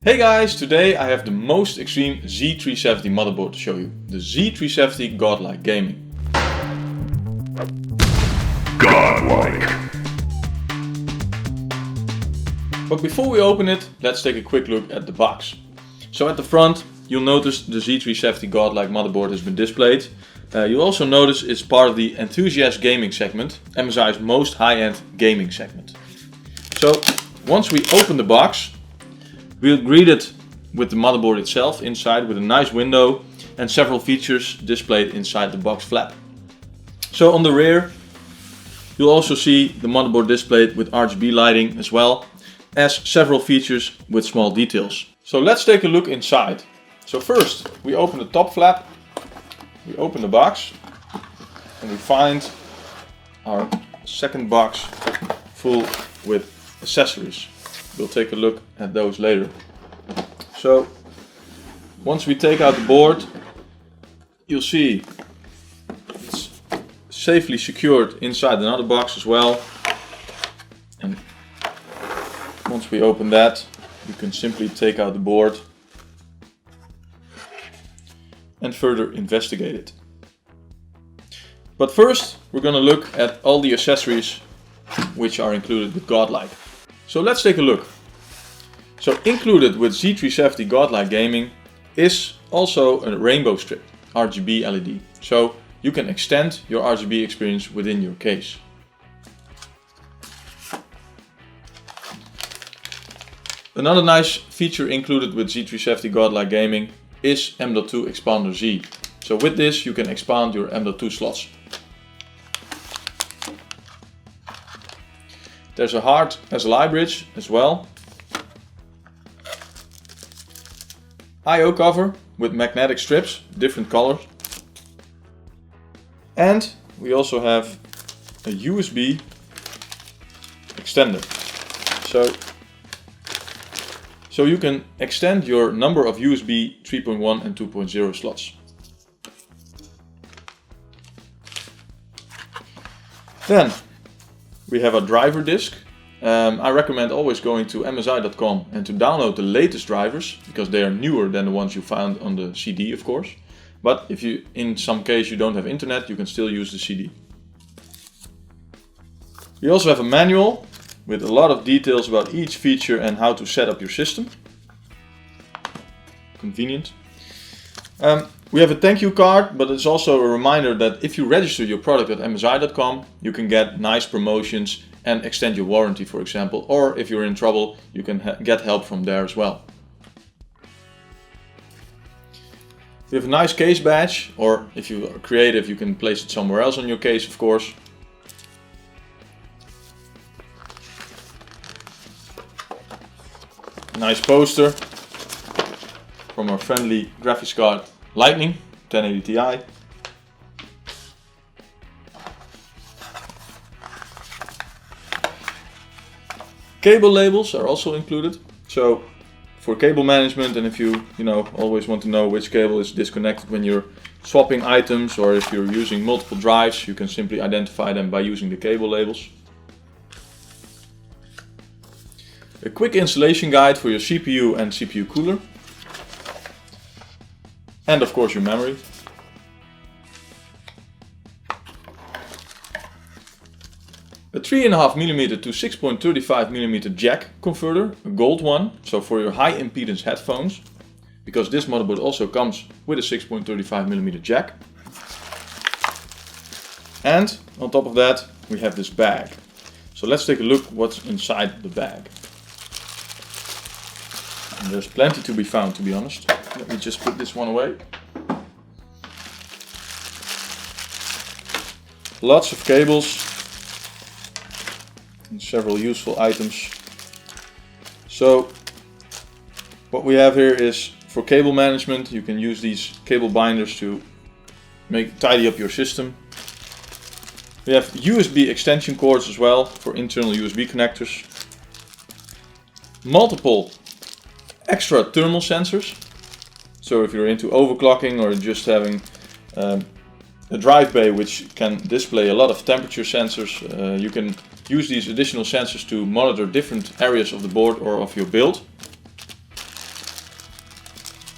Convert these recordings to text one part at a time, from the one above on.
Hey guys, today I have the most extreme Z370 motherboard to show you. The Z370 Godlike Gaming. Godlike. But before we open it, let's take a quick look at the box. So at the front, you'll notice the Z370 Godlike motherboard has been displayed. You'll also notice it's part of the enthusiast gaming segment, MSI's most high-end gaming segment. So once we open the box, we'll greet it with the motherboard itself inside with a nice window and several features displayed inside the box flap. So on the rear, you'll also see the motherboard displayed with RGB lighting as well as several features with small details. So let's take a look inside. So first we open the top flap, we open the box and we find our second box full with accessories. We'll take a look at those later. So once we take out the board, you'll see it's safely secured inside another box as well. And once we open that, you can simply take out the board and further investigate it. But first, we're going to look at all the accessories which are included with Godlike. So let's take a look. So included with Z370 Godlike Gaming is also a rainbow strip RGB LED. So you can extend your RGB experience within your case. Another nice feature included with Z370 Godlike Gaming is M.2 Expander Z. So with this you can expand your M.2 slots. There's a hard SLI bridge as well. I/O cover with magnetic strips, different colors. And we also have a USB extender. So you can extend your number of USB 3.1 and 2.0 slots. Then we have a driver disk. I recommend always going to MSI.com and to download the latest drivers because they are newer than the ones you found on the CD, of course. But if you, in some case, you don't have internet, you can still use the CD. We also have a manual with a lot of details about each feature and how to set up your system. Convenient. We have a thank you card, but it's also a reminder that if you register your product at MSI.com, you can get nice promotions and extend your warranty, for example, or if you're in trouble, you can get help from there as well. We have a nice case badge, or if you are creative, you can place it somewhere else on your case, of course. Nice poster from our friendly graphics card Lightning 1080 Ti. Cable labels are also included. So for cable management, and if you always want to know which cable is disconnected when you're swapping items, or if you're using multiple drives, you can simply identify them by using the cable labels. A quick installation guide for your CPU and CPU cooler. And of course your memory. A 3.5mm to 6.35mm jack converter, a gold one, so for your high impedance headphones, because this motherboard also comes with a 6.35mm jack. And on top of that we have this bag. So let's take a look what's inside the bag. And there's plenty to be found, to be honest. Let me just put this one away. Lots of cables and several useful items. So what we have here is for cable management. You can use these cable binders to tidy up your system. We have USB extension cords as well for internal USB connectors. Multiple extra thermal sensors. So if you're into overclocking or just having a drive bay which can display a lot of temperature sensors, you can use these additional sensors to monitor different areas of the board or of your build.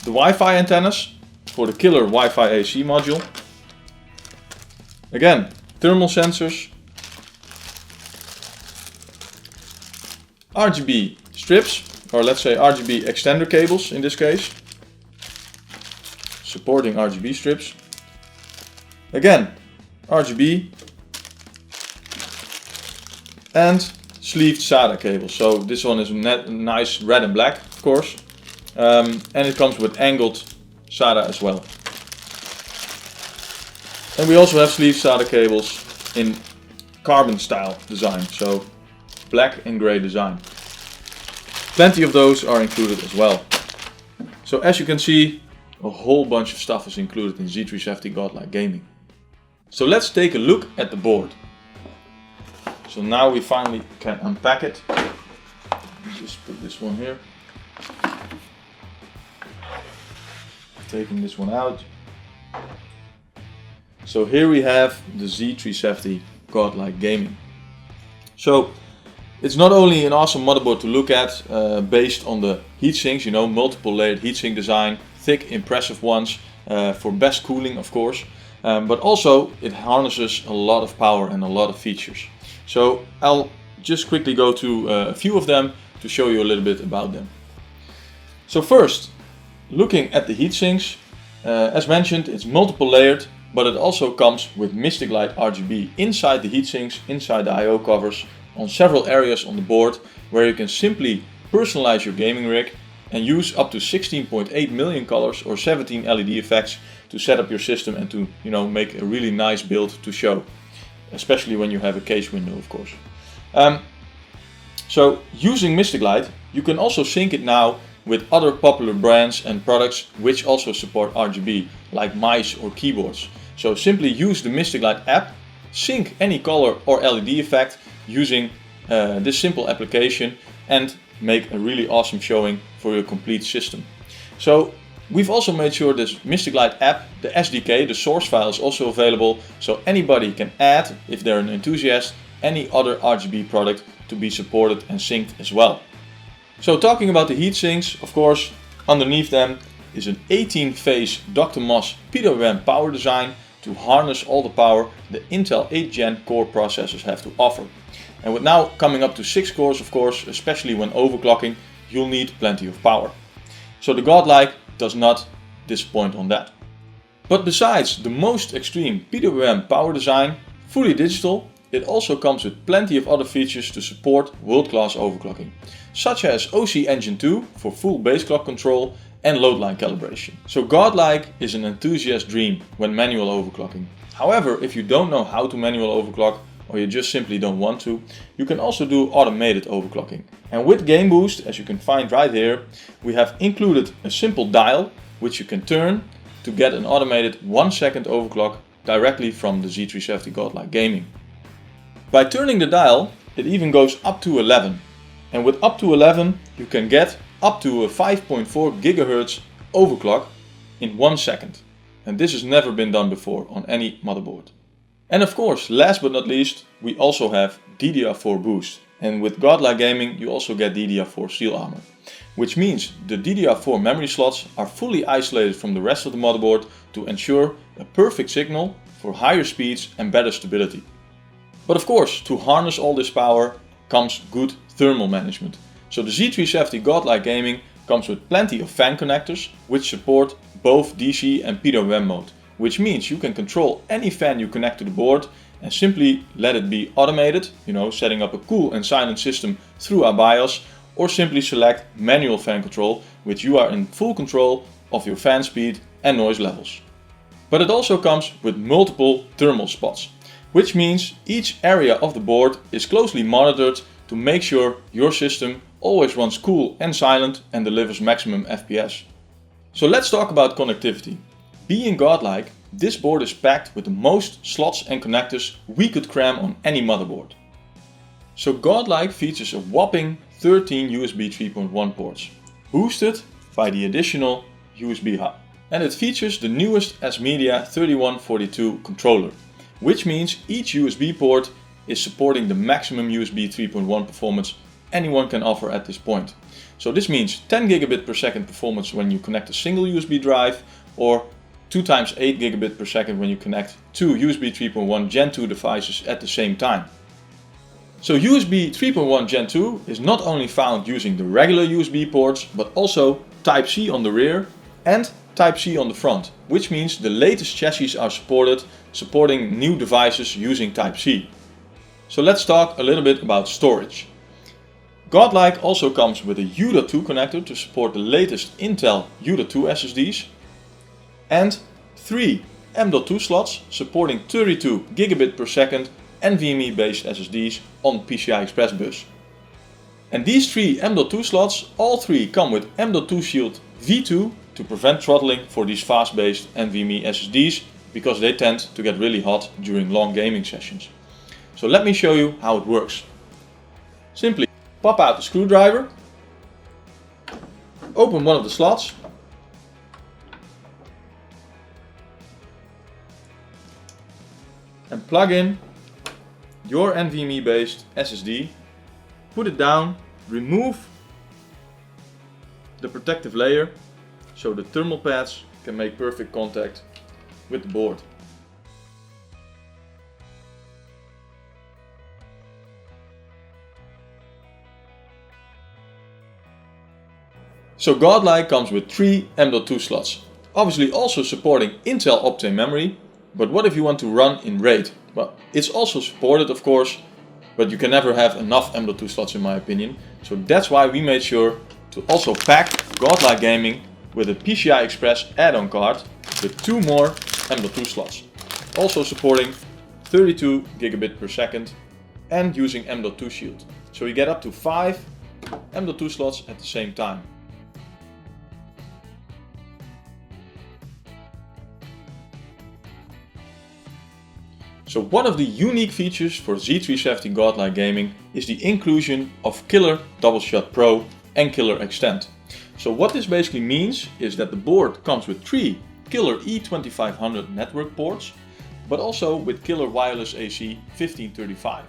the Wi-Fi antennas for the killer Wi-Fi AC module. Again, thermal sensors, RGB strips, or let's say RGB extender cables in this case, supporting RGB strips. Again, RGB and sleeved SATA cables. So this one is nice red and black, of course, and it comes with angled SATA as well. And we also have sleeved SATA cables in carbon style design, so black and grey design. Plenty of those are included as well. So as you can see, a whole bunch of stuff is included in Z370 Godlike Gaming. So let's take a look at the board. So now we finally can unpack it. Just put this one here. Taking this one out. So here we have the Z370 Godlike Gaming. So it's not only an awesome motherboard to look at, based on the heatsinks, you know, multiple layered heatsink design, thick, impressive ones, for best cooling, of course, but also it harnesses a lot of power and a lot of features. So I'll just quickly go to a few of them to show you a little bit about them. So first, looking at the heatsinks, as mentioned, it's multiple layered, but it also comes with Mystic Light RGB inside the heatsinks, inside the I/O covers, on several areas on the board, where you can simply personalize your gaming rig and use up to 16.8 million colors or 17 LED effects to set up your system and to, you know, make a really nice build to show, especially when you have a case window, of course. So using Mystic Light, you can also sync it now with other popular brands and products which also support RGB, like mice or keyboards. So simply use the Mystic Light app, sync any color or LED effect using this simple application, and make a really awesome showing for your complete system. So we've also made sure this Mystic Light app, the SDK, the source file, is also available, so anybody can add, if they're an enthusiast, any other RGB product to be supported and synced as well. So talking about the heatsinks, of course, underneath them is an 18-phase DrMOS PWM power design to harness all the power the Intel 8th Gen core processors have to offer. And with now coming up to 6 cores, of course, especially when overclocking, you'll need plenty of power. So the Godlike does not disappoint on that. But besides the most extreme PWM power design, fully digital, it also comes with plenty of other features to support world-class overclocking, such as OC Engine 2 for full base clock control and load line calibration. So Godlike is an enthusiast dream when manual overclocking. However, if you don't know how to manual overclock, or you just simply don't want to, you can also do automated overclocking. And with Game Boost, as you can find right here, we have included a simple dial which you can turn to get an automated 1-second overclock directly from the Z370 Godlike Gaming. By turning the dial, it even goes up to 11. And with up to 11, you can get up to a 5.4 GHz overclock in 1 second. And this has never been done before on any motherboard. And of course, last but not least, we also have DDR4 boost. And with Godlike Gaming, you also get DDR4 steel armor, which means the DDR4 memory slots are fully isolated from the rest of the motherboard to ensure a perfect signal for higher speeds and better stability. But of course, to harness all this power comes good thermal management. So the Z370 Godlike Gaming comes with plenty of fan connectors which support both DC and PWM mode, which means you can control any fan you connect to the board and simply let it be automated, you know, setting up a cool and silent system through our BIOS, or simply select manual fan control, which you are in full control of your fan speed and noise levels. But it also comes with multiple thermal spots, which means each area of the board is closely monitored to make sure your system always runs cool and silent and delivers maximum FPS. So let's talk about connectivity. Being Godlike, this board is packed with the most slots and connectors we could cram on any motherboard. So Godlike features a whopping 13 USB 3.1 ports, boosted by the additional USB hub. And it features the newest S-Media 3142 controller, which means each USB port is supporting the maximum USB 3.1 performance anyone can offer at this point. So this means 10 gigabit per second performance when you connect a single USB drive, or 2 times 8 gigabit per second when you connect two USB 3.1 Gen 2 devices at the same time. So USB 3.1 Gen 2 is not only found using the regular USB ports, but also Type-C on the rear and Type-C on the front, which means the latest chassis are supporting new devices using Type-C. So let's talk a little bit about storage. Godlike also comes with a U.2 connector to support the latest Intel U.2 SSDs and 3 M.2 slots supporting 32 gigabit per second NVMe based SSDs on PCI Express bus. And these 3 M.2 slots, all 3 come with M.2 Shield V2 to prevent throttling for these fast-based NVMe SSDs, because they tend to get really hot during long gaming sessions. So let me show you how it works. Simply pop out the screwdriver, open one of the slots, and plug in your NVMe based SSD, put it down, remove the protective layer so the thermal pads can make perfect contact with the board. So Godlike comes with 3 M.2 slots, obviously also supporting Intel Optane memory, but what if you want to run in RAID? Well, it's also supported of course, but you can never have enough M.2 slots in my opinion, so that's why we made sure to also pack Godlike Gaming with a PCI Express add-on card with 2 more M.2 slots, also supporting 32 gigabit per second and using M.2 Shield. So you get up to 5 M.2 slots at the same time. So one of the unique features for Z370 Godlike Gaming is the inclusion of Killer Double Shot Pro and Killer xTend. So what this basically means is that the board comes with 3 Killer E2500 network ports, but also with Killer Wireless AC 1535.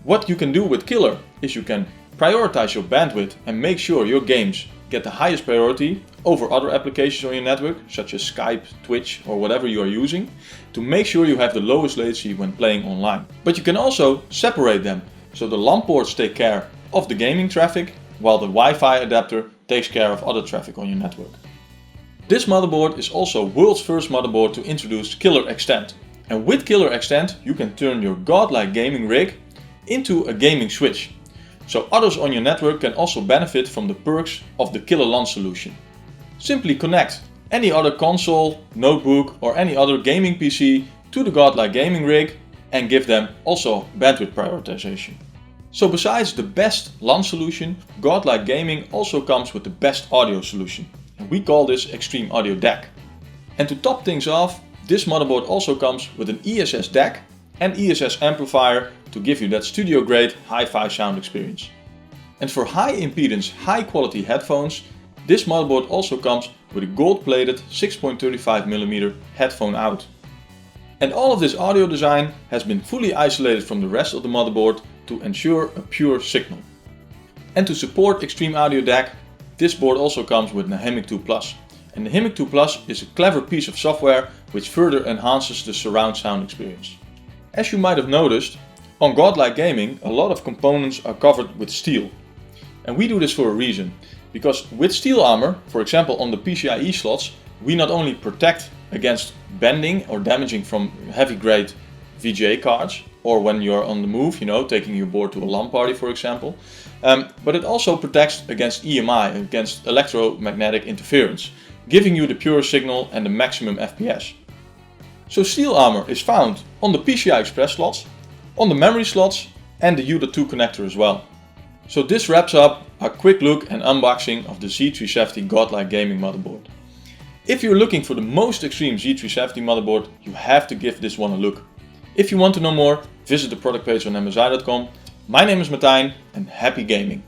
What you can do with Killer is you can prioritize your bandwidth and make sure your games get the highest priority over other applications on your network, such as Skype, Twitch or whatever you are using, to make sure you have the lowest latency when playing online. But you can also separate them, so the LAN ports take care of the gaming traffic, while the Wi-Fi adapter takes care of other traffic on your network. This motherboard is also world's first motherboard to introduce Killer xTend. And with Killer xTend you can turn your Godlike gaming rig into a gaming switch. So others on your network can also benefit from the perks of the Killer LAN solution. Simply connect any other console, notebook or any other gaming PC to the Godlike gaming rig and give them also bandwidth prioritization. So besides the best LAN solution, Godlike Gaming also comes with the best audio solution. And we call this Xtreme Audio DAC. And to top things off, this motherboard also comes with an ESS DAC and ESS amplifier to give you that studio grade hi-fi sound experience. And for high impedance, high quality headphones, this motherboard also comes with a gold plated 6.35mm headphone out. And all of this audio design has been fully isolated from the rest of the motherboard to ensure a pure signal. And to support Xtreme Audio DAC, this board also comes with Nahimic 2+. And Nahimic 2+ is a clever piece of software which further enhances the surround sound experience. As you might have noticed, on Godlike Gaming a lot of components are covered with steel. And we do this for a reason, because with steel armor, for example on the PCIe slots, we not only protect against bending or damaging from heavy grade VGA cards, or when you're on the move, taking your board to a LAN party for example, but it also protects against EMI, against electromagnetic interference, giving you the pure signal and the maximum FPS. So steel armor is found on the PCI Express slots, on the memory slots and the U.2 connector as well. So this wraps up our quick look and unboxing of the Z370 Godlike Gaming motherboard. If you're looking for the most extreme Z370 motherboard, you have to give this one a look. If you want to know more, visit the product page on MSI.com. My name is Martijn and happy gaming!